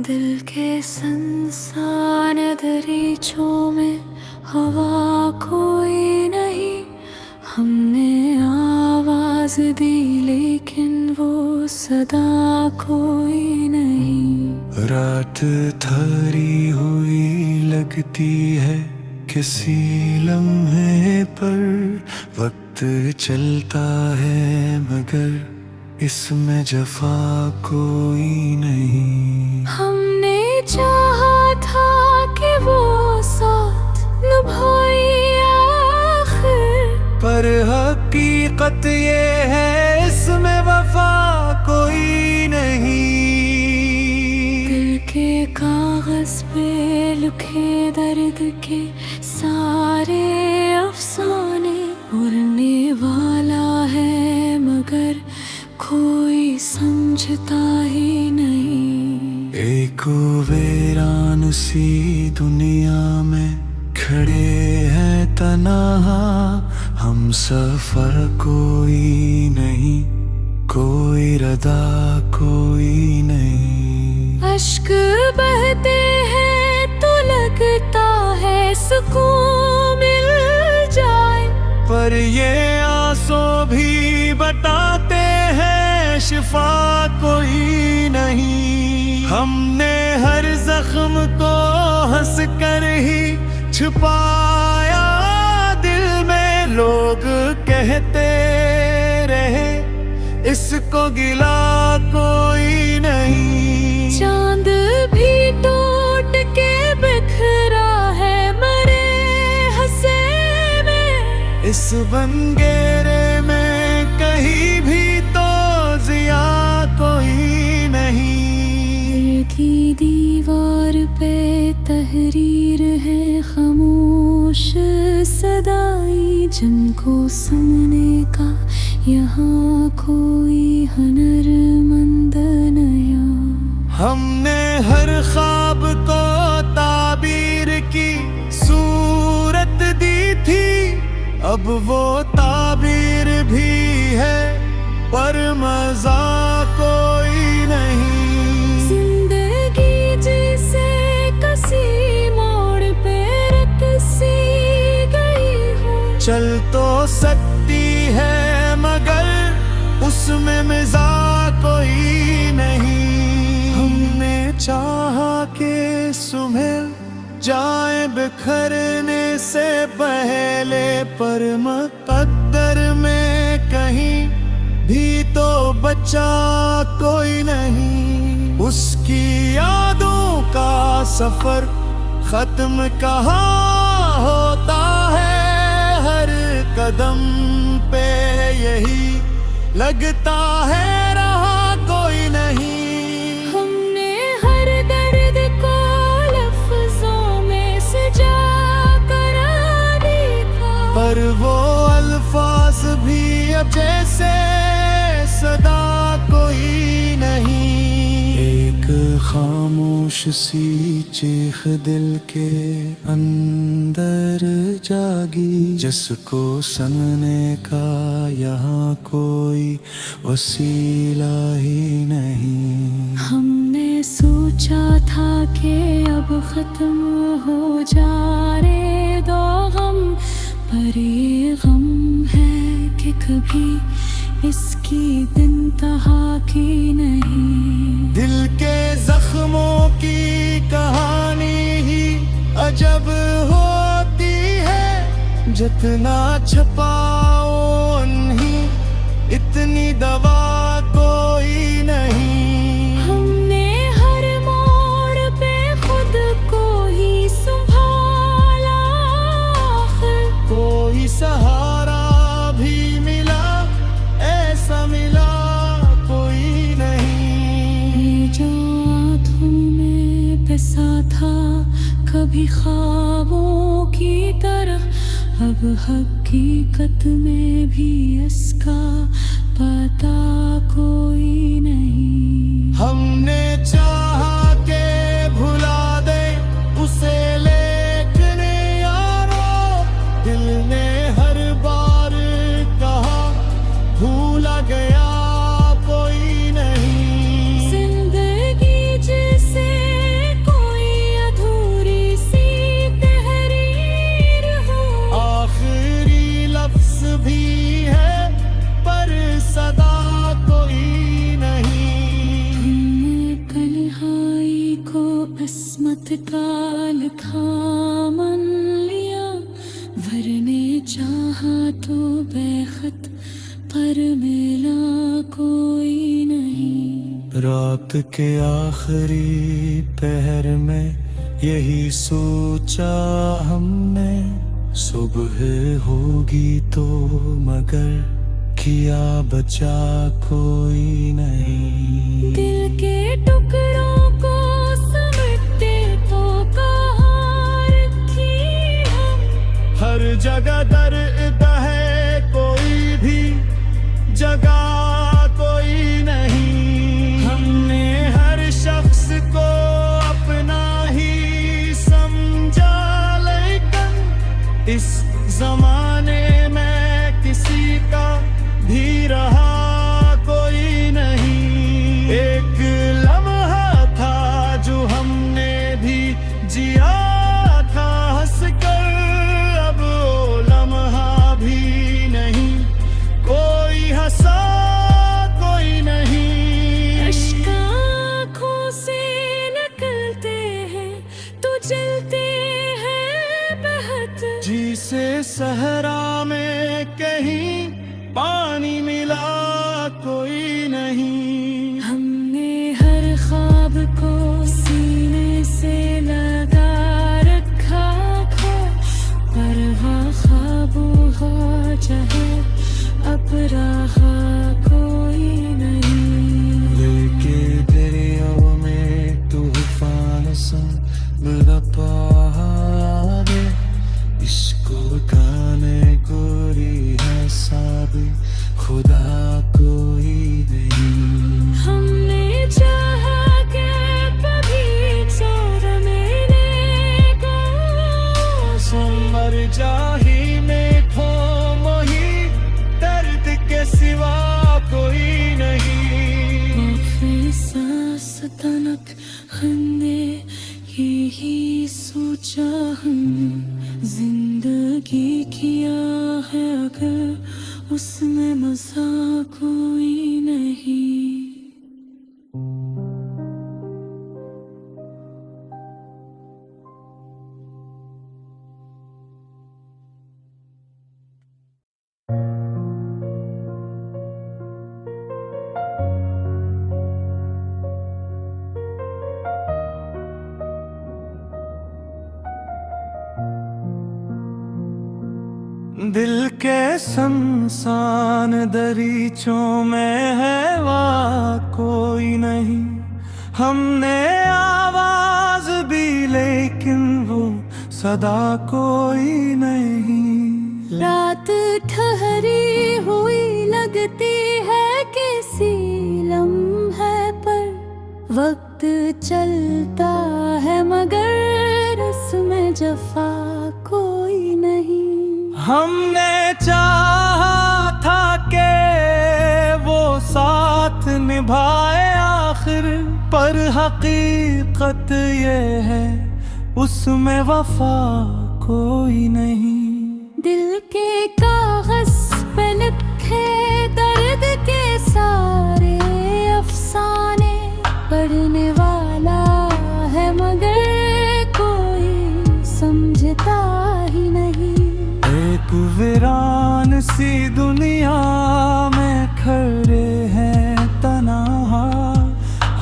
दिल के संसान दरीचों में हवा कोई नहीं। हमने आवाज दी लेकिन वो सदा कोई नहीं। रात थारी हुई लगती है किसी लम्हे पर। वक्त चलता है मगर इसमें जफा कोई नहीं। हमने चाहा था कि वो साथ निभाए आखिर, पर हकीकत ये है इसमें वफा कोई नहीं। दिल के कागज पे लिखे दर्द के सारे अफसाने। उड़ने वाला है मगर कोई समझता ही नहीं। एक वीरान सी दुनिया में खड़े हैं तन्हा। हम सफर कोई नहीं, कोई रदा कोई नहीं। अश्क बहते हैं तो लगता है सुकून मिल जाए, पर ये आंसू भी बताते हैं शिफा कोई नहीं। हमने हर जख्म को हंस कर ही छुपाया दिल में। लोग कहते रहे इसको गिला कोई नहीं। चांद भी टूट के बिखरा है मरे हंसे में। इस बंगेरे में कहीं भी तो जिया कोई नहीं। की दीवार पे तहरीर है खामोश सदाई, जिनको सुनने का यहाँ कोई हुनरमंद नया। हमने हर ख्वाब को ताबीर की सूरत दी थी। अब वो ताबीर भी है पर मजा कोई नहीं। जिंदगी जैसे कसी मोड़ पे रकसी गई हो। चल तो सकती है मगर उसमें मजा कोई नहीं। हमने चाहा कि सुमिल जाए बिखरने से पहले, पर मुकद्दर में कहीं भी तो बचा कोई नहीं। उसकी यादों का सफर खत्म कहाँ होता है। हर कदम पे यही लगता है रहा कोई नहीं। हमने हर दर्द को लफ्जों में सजा कर देखा, पर वो अल्फाज भी अब जैसे सदा कोई नहीं। एक खामोश सी चीख दिल के अंदर जागी, जिसको सुनने का यहाँ कोई वसीला ही नहीं। हमने सोचा था कि अब खत्म हो जा रे दो गम, पर ये गम है कि कभी इसकी इंतहा की नहीं। दिल के जख्मों की कहानी ही अजब होती है। जितना छपाओ नहीं इतनी दवा कोई नहीं। हमने हर मोड़ पे खुद को ही संभाला, कोई सहारा भी मिला ऐसा मिला कोई नहीं। जो आँखों में बसा था कभी ख्वाबों की तरह, अब हकीकत में भी इसका पता कोई नहीं। हमने चाहा के भुला दे उसे, लेकिन यारो दिल ने हर बार कहा भूला गया कोई नहीं। जिंदगी जिसे इंतकाल खा मन लिया, भरने चाहा तो बेखत पर मिला कोई नहीं। रात के आखिरी पहर में यही सोचा हमने, सुबह होगी तो मगर किया बचा कोई नहीं। दिल के टुकड़ों को समेटते तो कहाँ रखी हम, हर जगह दर्द है कोई भी जगह कोई नहीं। हमने हर शख्स को अपना ही समझा, लेकिन इस जमाने में किसी का भी रहा कोई नहीं। एक लम्हा था जो हमने भी जिया था हंसकर, अब वो लम्हा भी नहीं, कोई हंसा कोई नहीं। अश्क आँखों से निकलते हैं तो जलते हैं बहत, जी से सहरा में कहीं पानी मिला कोई नहीं। हमने हर ख्वाब को सीने से लगा रखा था, पर ख्वाबों का चाहे अब रहा कोई नहीं। लेके दरिया में तूफान सा बरपारे, इसको गाने गोरी है साबी खुदा कोई नहीं। हमने चाहा कि बगीचा रमेने को, समर जाही में खो मोही, दर्द के सिवा कोई नहीं। सांस तनक खंदे यही सोचा हम, जिंदगी किया है अगर उसमें मजा कोई नहीं। दिल के शमशान दरीचों में है वहाँ कोई नहीं। हमने आवाज भी लेकिन वो सदा कोई नहीं। रात ठहरी हुई लगती है किसी लम्हे पर, वक्त चलता है मगर उसमें जफा कोई नहीं। हमने चाहा था कि वो साथ निभाए आखिर, पर हकीकत ये है उसमें वफा कोई नहीं। दिल के कागज पे लिखे दर्द के सारे अफसाने, पढ़ने वाला है मगर कोई समझता ही नहीं। एक वीरान सी दुनिया में खड़े हैं तन्हा,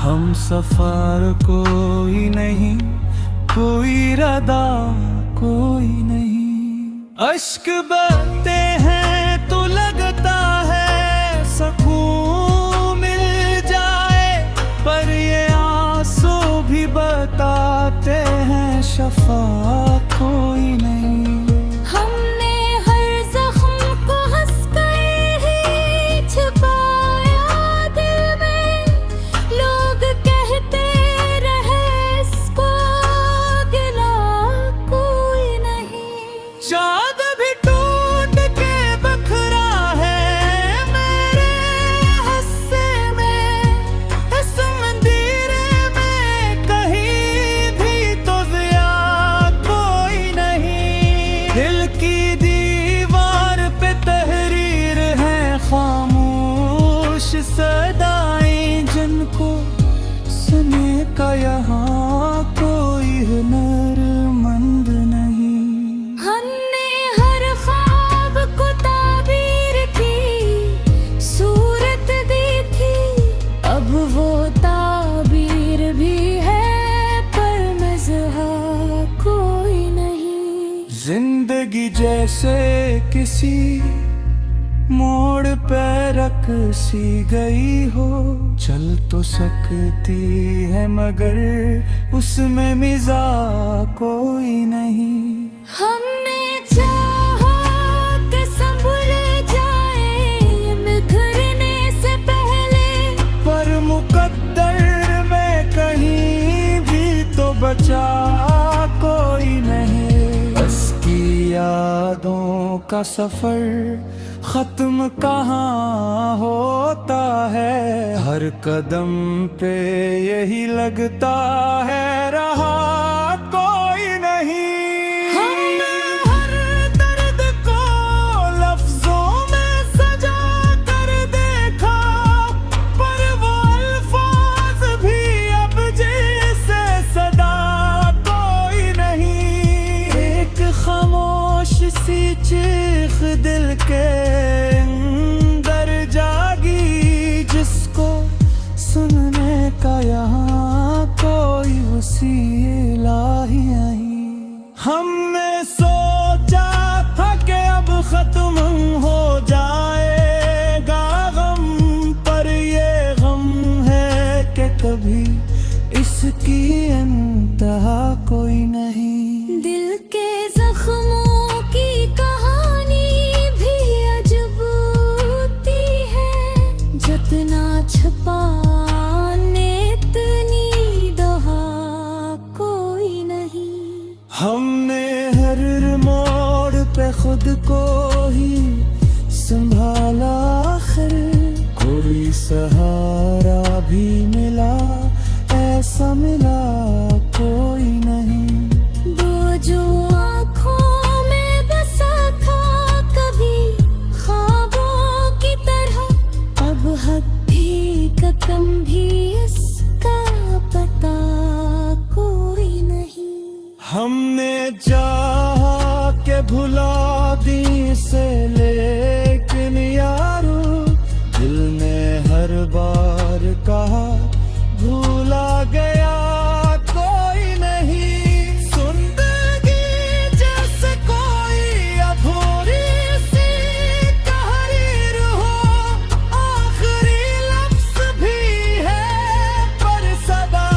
हम सफर कोई नहीं, कोई रदा कोई नहीं। अश्क बहते हैं तो लगता है सुकून मिल जाए, पर ये आंसू भी बताते हैं शफा कोई नहीं। हमने हर जख्म को हंसकर ही छुपाया दिल में, लोग कहते रहे इसको गिला कोई नहीं। चाँद भी टूट के बखरा है जैसे किसी मोड़ पे रख सी गई हो। चल तो सकती है मगर उसमें मिजा कोई नहीं। हमने चाहा कि संभल जाए बिखरने से पहले, पर मुकद्दर में कहीं भी तो बचा कोई नहीं। बस की यादों का सफर खत्म कहाँ होता है। हर कदम पे यही लगता है रहा कोई नहीं। हमने हर दर्द को लफ्जों में सजा कर देखा, पर वो अल्फाज भी अब जैसे सदा कोई नहीं। एक खामोश सी चीख दिल के अंदर जागी, जिसको सुनने का यहाँ कोई वसीला ही नहीं। हमने सोचा था कि अब खत्म हो जाएगा गम, पर ये गम है कि कभी इसकी इंतहा कोई नहीं। दिल के जख्मों की कहानी भी अजब होती है, जितना छुपाने इतनी दहा कोई नहीं। हमने हर मोड़ पे खुद को ही संभाला, आखिर कोई सहारा भी मिला, ऐसा मिला कोई नहीं। वो जो आँखों में बसा था कभी ख्वाबों की तरह, अब हकीकतम भी इसका पता कोई नहीं। हमने चाहा के भुला दी से, लेकिन यारो दिल ने हर बार कहा भूला गया कोई नहीं। जिंदगी जैसे कोई अधूरी सी तहरीर हो, आखिरी लफ्ज भी है पर सदा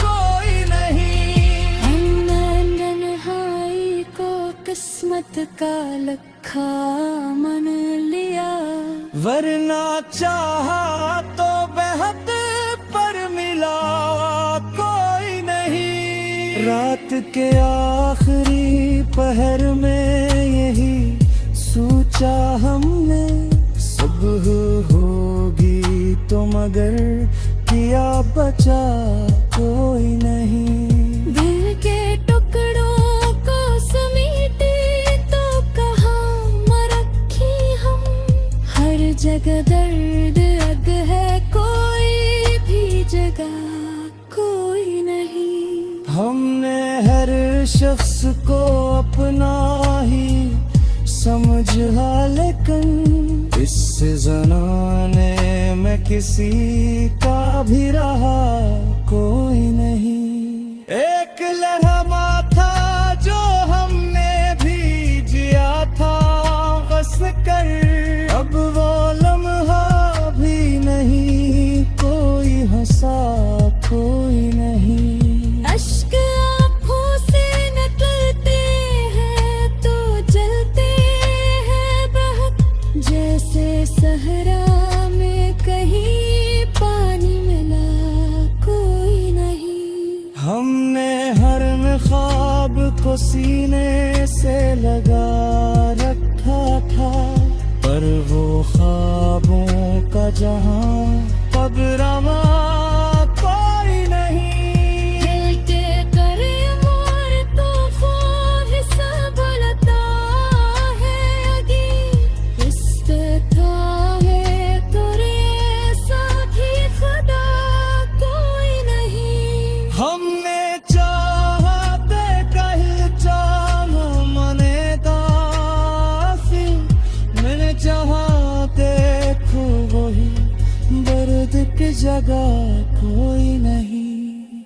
कोई नहीं। हमने तन्हाई को किस्मत का लखा मन लिया, वरना चाहा तो बेहद पर मिला कोई नहीं। रात के आखिरी पहर में यही सोचा हमने, सुबह होगी तो मगर किया बचा कोई नहीं। दिल के टुकड़ों को समेटे तो कहाँ मरखी हम, हर जगह दर्द अग है कोई भी जगह कोई नहीं। हमने हर शख्स को अपना ही समझा, लेकिन इस ज़माने में किसी का भी रहा कोई नहीं। एक लम्हा था जो हमने भी जिया था बस कर, अब वो लम्हा भी नहीं, कोई हंसा कोई नहीं। अश्क आँखों से निकलते हैं तो जलते हैं बहुत, जैसे सहरा में कहीं पानी मिला कोई नहीं। हमने हर ख्वाब को सीने से लगा रखा था, पर वो ख्वाबों का जहां कब रमा कोई नहीं। दिल के करे मोर तूफान हिसाब लता है अगी, इस पे था है तुरे साथी खुदा कोई नहीं। हमने चाहते कहीं चाहो मने दासी, मैंने चाहते खो वही दर्द की जगह कोई नहीं।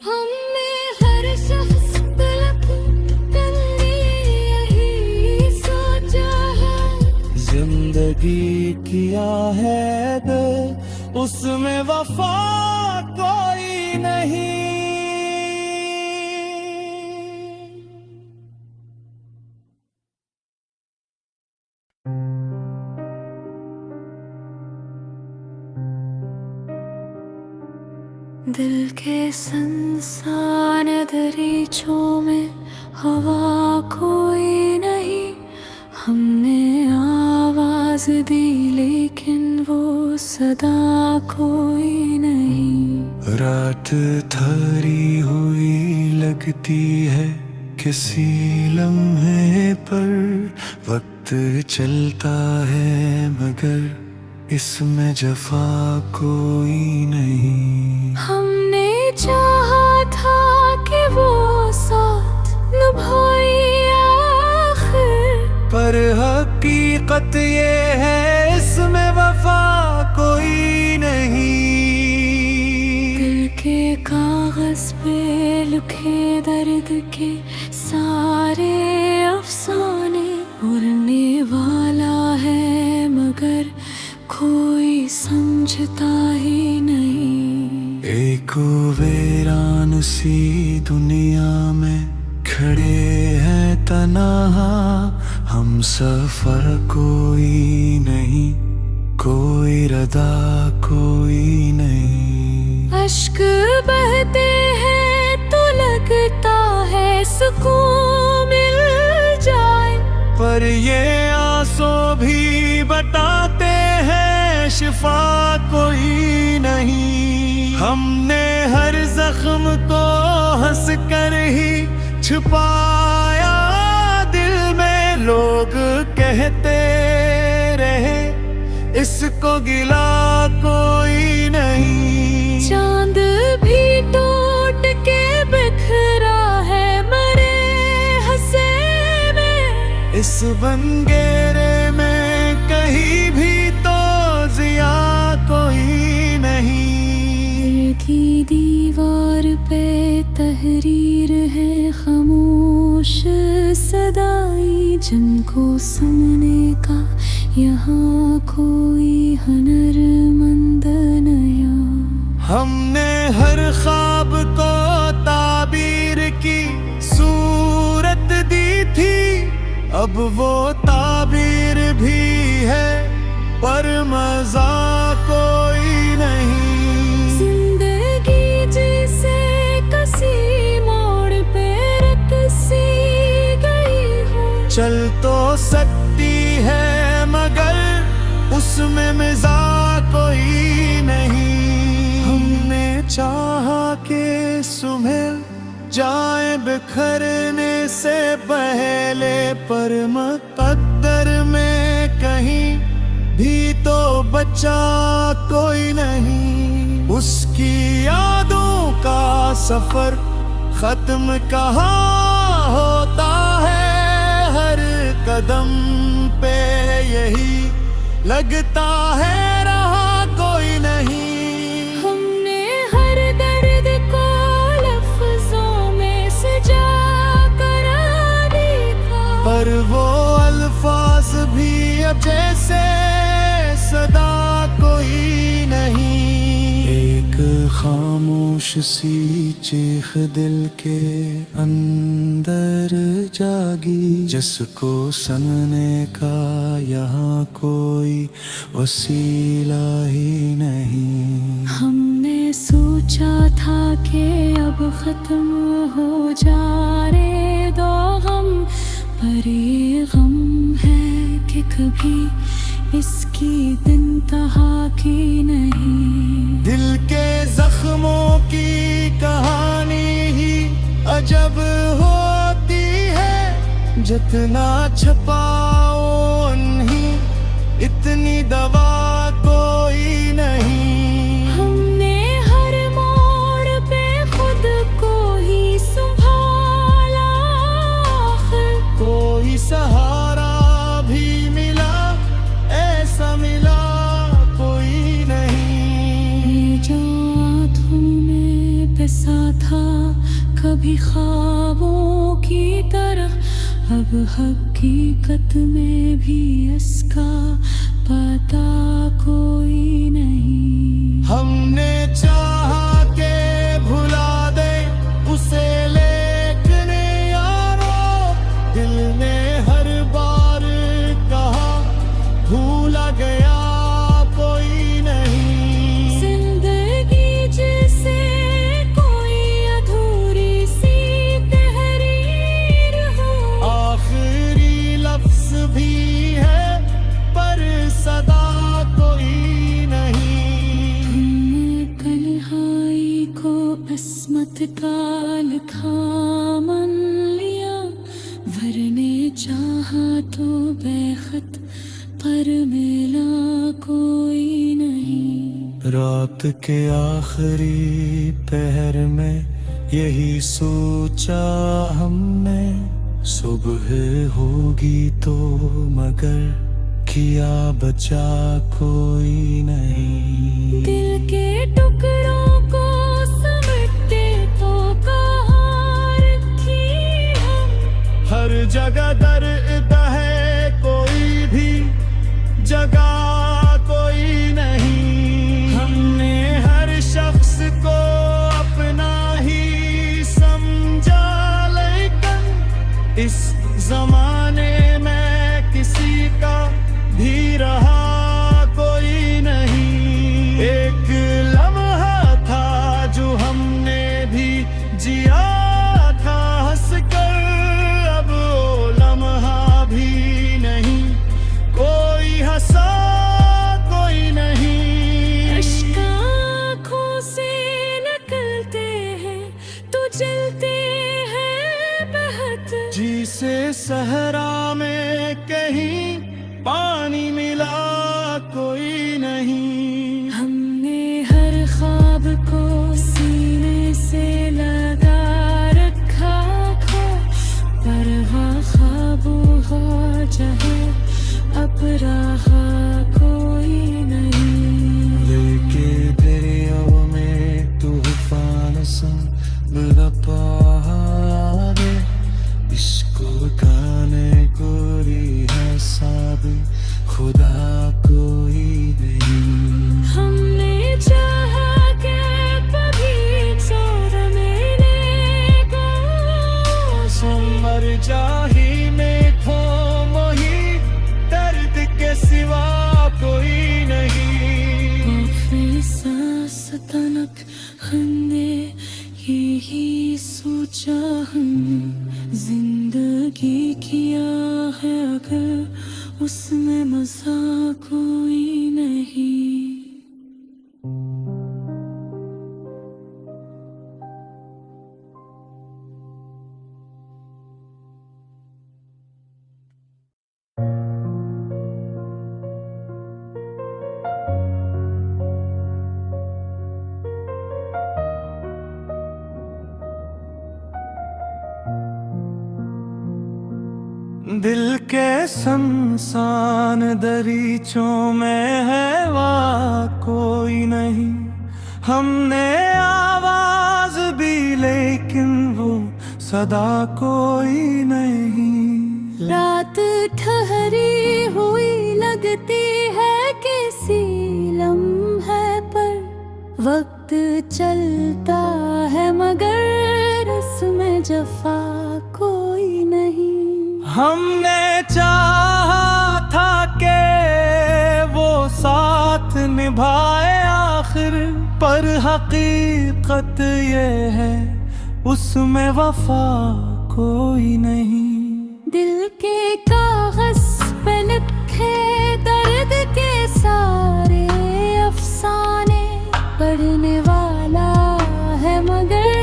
हमें हर शख्स तलक करने यही दिया है दिल, उसमें वफा कोई नहीं। दिल के संसान दरीचों में हवा कोई नहीं, हमने आवाज दी लेकिन वो सदा कोई नहीं। रात थारी हुई लगती है किसी लम्हे पर, वक्त चलता है मगर इसमें जफा कोई नहीं। हमने चाहा था कि वो साथ निभाए आखिर, पर हकीकत ये है इसमें वफा कोई नहीं। दिल के कागज पे लिखे दर्द के सारे अफसाने, उड़ने वाला है मगर कोई समझता ही नहीं। एक वीरान सी दुनिया में खड़े हैं तन्हा, हम सफर कोई नहीं, कोई रदा कोई नहीं। अश्क बहते हैं तो लगता है सुकून मिल जाए, पर ये आंसू भी बताते हैं शिफा कोई नहीं। हमने हर जख्म को हंस कर ही छुपाया दिल में, लोग कहते रहे इसको गिला कोई नहीं। चांद भी टूट के बिखरा है मरे हंसे में, इस बंगेरे में कहीं भी तो जिया कोई नहीं। दिल की दीवार पे तहरीर है खामोश सदाई, जिनको सुनने का यहाँ कोई हुनरमंद नया। हमने हर ख्वाब को ताबीर की सूरत दी थी, अब वो ताबीर भी है पर मजा कोई नहीं। जिंदगी जिसे कसी मोड़ पे रकसी गई हो, चल तो सकती है मगर उसमें मजा कोई नहीं। हमने चाहा कि सुमेल जाए बिखरने से पहले, पर मुकद्दर में कहीं भी तो बचा कोई नहीं। उसकी यादों का सफर खत्म कहाँ होता है, हर कदम पे यही लगता है रहा कोई नहीं। हमने हर दर्द को लफ्जों में सजा कर देखा, पर वो अल्फाज भी अब जैसे सदा कोई नहीं। एक खामोश सी चीख दिल के अंदर जागी, जिसको सुनने का यहाँ कोई वसीला ही नहीं। हमने सोचा था कि अब खत्म हो जा रे दो गम, पर ये गम है कि कभी इसकी इंतहा की नहीं। दिल के जख्मों की कहानी ही अजब होती है, जितना छपाओ नहीं इतनी दवा कोई नहीं। हमने हर मोड़ पे खुद को ही संभाला, कोई सहारा भी मिला ऐसा मिला कोई नहीं। ये जो आँखों में बसा था कभी ख्वाबों की तरह, अब हकीकत में भी इसका पता कोई नहीं। हमने चाहा के भुला दे उसे, लेकिन यारो दिल ने हर बार कहा भूला गया कोई नहीं। जिंदगी जैसे कोई अधूरी सी तहरीर हो, आखिरी लफ्ज भी है पर सदा कोई नहीं। हमने तन्हाई को किस्मत का लिखा मन लिया, भरने चाहा तो बेखत पर मिला कोई नहीं। रात के आखिरी पहर में यही सोचा हमने, सुबह होगी तो मगर किया बचा कोई नहीं। दिल के टुकड़ों को समेटते तो कहाँ रखी हम, हर जगह दर्द है कोई भी जगह कोई नहीं। हमने हर शख्स को अपना ही समझा, लेकिन इस जमाने में किसी का भी रहा कोई नहीं। एक लम्हा था जो हमने भी जिया था हंस कर, अब वो लम्हा भी नहीं, कोई हंसा कोई नहीं। अश्क आँखों से निकलते हैं तो जलते हैं बहुत, जी से सहरा में कहीं पानी मिला कोई नहीं। हमने हर ख्वाब को सीने से लगा रखा खो, पर वहाँ ख्वाबों का जहाँ अब रहा कोई नहीं। लेके दरियाओं में तूफान संग पावे, इसको गाने कोई है साब खुदा कोई नहीं। हमने चाहा के बगीचों मेले को, मर जाही में खो मोही, दर्द के सिवा कोई नहीं। सांस तनक हमने यही सोचा हम, जिंदगी किया है अगर उसमें मजा कोई नहीं। दिल के संसान दरीचों में है वहाँ कोई नहीं। हमने आवाज भी लेकिन वो सदा कोई नहीं। रात ठहरी हुई लगती है किसी लम्हे पर, वक्त चलता है मगर उसमें जफा कोई नहीं। हमने चाहा था के वो साथ निभाए आखिर, पर हकीकत ये है उसमें वफा कोई नहीं। दिल के कागज पे लिखे दर्द के सारे अफसाने, पढ़ने वाला है मगर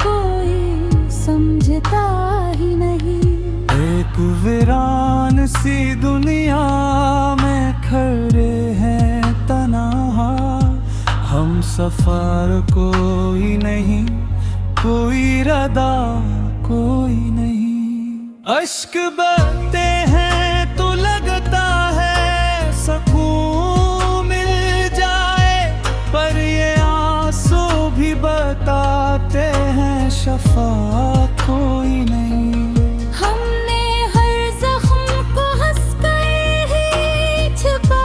कोई समझता ही नहीं। एक वीरान सी दुनिया में खड़े हैं तन्हा, हम सफर कोई नहीं, कोई रदा कोई नहीं। अश्क बहते हैं तो लगता है सकून मिल जाए, पर ये आंसू भी बताते हैं शफा कोई नहीं। हमने हर जख्म को हंस कर ही छुपा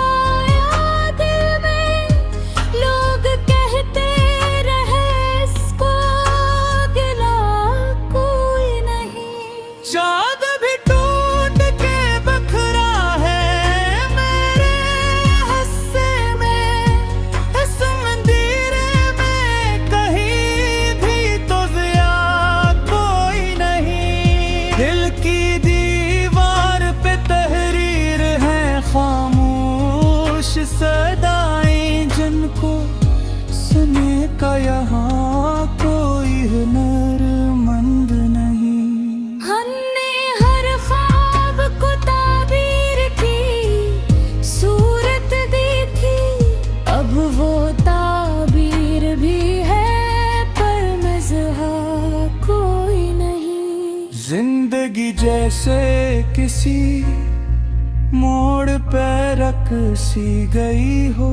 का यहाँ कोई हुनरमंद नहीं। हमने हर ख्वाब को ताबीर की सूरत दी थी, अब वो ताबीर भी है पर मज़हा कोई नहीं। जिंदगी जैसे किसी मोड़ पे रख सी गई हो,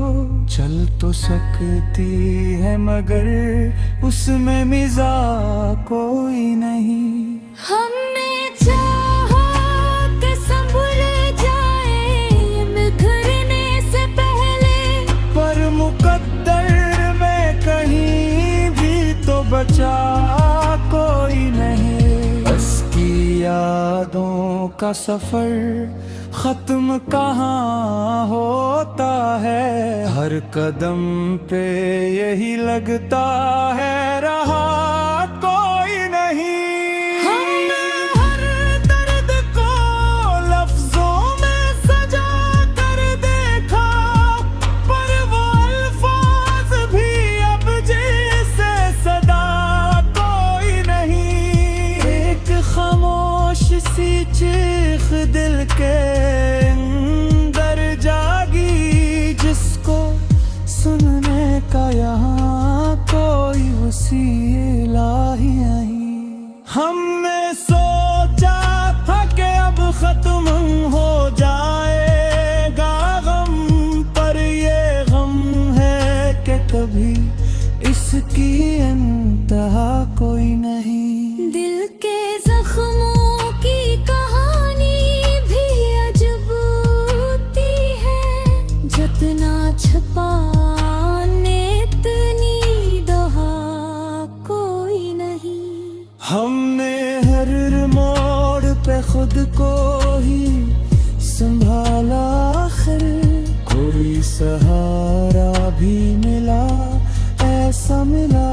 चल तो सकती है मगर उसमें मिज़ाह कोई नहीं। हमने चाहा कि संभल जाए बिखरने से पहले, पर मुकद्दर में कहीं भी तो बचा कोई नहीं। बस की यादों का सफर खत्म कहाँ होता है, हर कदम पे यही लगता है रहा कोई नहीं। हमने हर दर्द को लफ्जों में सजा कर देखा, पर वो अल्फाज भी अब जैसे सदा कोई नहीं। एक खामोश सी चीख दिल के अंदर जागी, जिसको सुनने का यहाँ कोई वसीला ही नहीं। हमने सोचा था कि अब खत्म हो जाएगा गम, पर ये गम है कि कभी इसकी इंतहा कोई नहीं। दिल के जख्मों की कहानी भी अजब होती है, जितना छुपाने इतनी दहा कोई नहीं। हमने हर मोड़ पे खुद को ही संभाला, आखिर कोई सहारा भी मिला, ऐसा मिला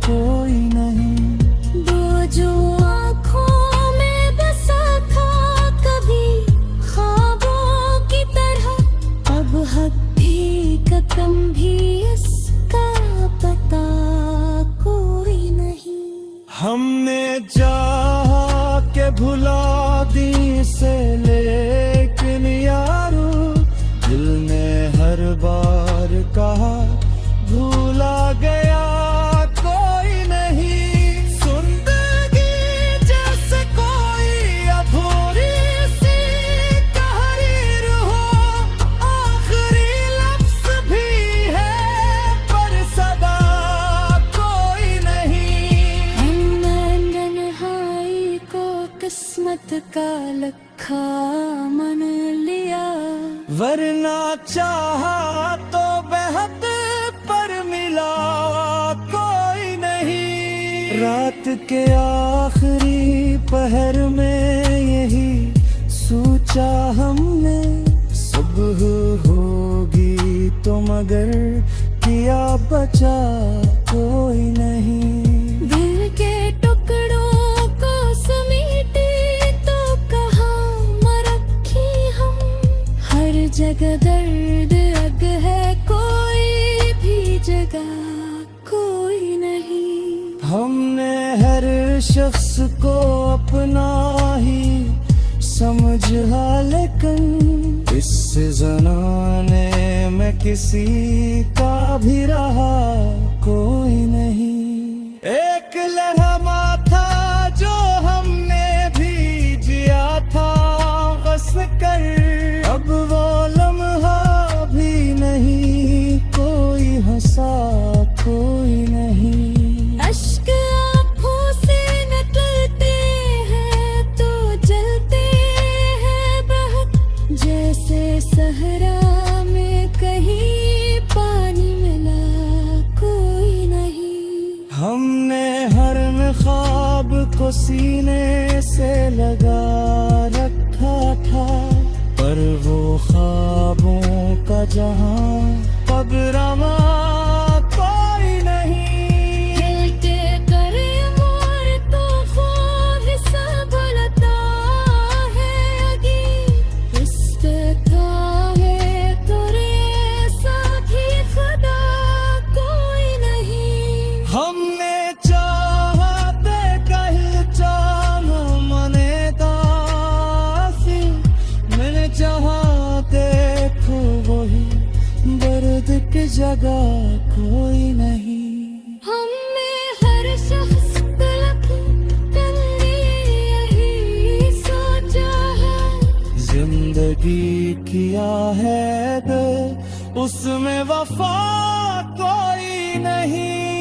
कोई नहीं। वो जो आँखों में बसा था कभी ख्वाबों की तरह, अब हकीकतम भी इसका पता कोई नहीं। हमने चाहा के भुला दी से, लेकिन यारो दिल ने हर बार कहा भूला गया कोई नहीं। जिंदगी जैसे कोई अधूरी सी तहरीर हो, आखिरी लफ्ज भी है पर सदा कोई नहीं। हमने तन्हाई को किस्मत का लखा मन लिया, वरना चाहा तो बेहद पर मिला कोई नहीं। रात के आखिरी पहर में यही सोचा हमने, सुबह होगी तो मगर किया बचा कोई नहीं। दिल के टुकड़ों को समेटे तो कहाँ मरखी हम, हर जगह दर्द अग है कोई भी जगह कोई नहीं। हमने हर शख्स को अपना ही समझा, लेकिन इस ज़माने में किसी का भी रहा कोई नहीं। एक लम्हा था जो हमने भी जिया था गस्ल कर, अब वो लम्हा भी नहीं, कोई हंसा कोई नहीं। अश्क आँखों से निकलते हैं तो जलते हैं बहुत, जैसे सहरा में कहीं पानी मिला कोई नहीं। हमने हर ख्वाब को सीने से लगा रखा था, पर वो ख्वाबों का जहां अब रमा कोई नहीं। दिल के करे मोर तो ख्वाब हिसाब लता है अगी, इस पे था है तुरे साथी खुदा कोई नहीं। दर्द की जगह कोई नहीं। हम में हर शख्स तलक करने यही सोचा है। जिंदगी किया है दे उसमें वफा कोई नहीं।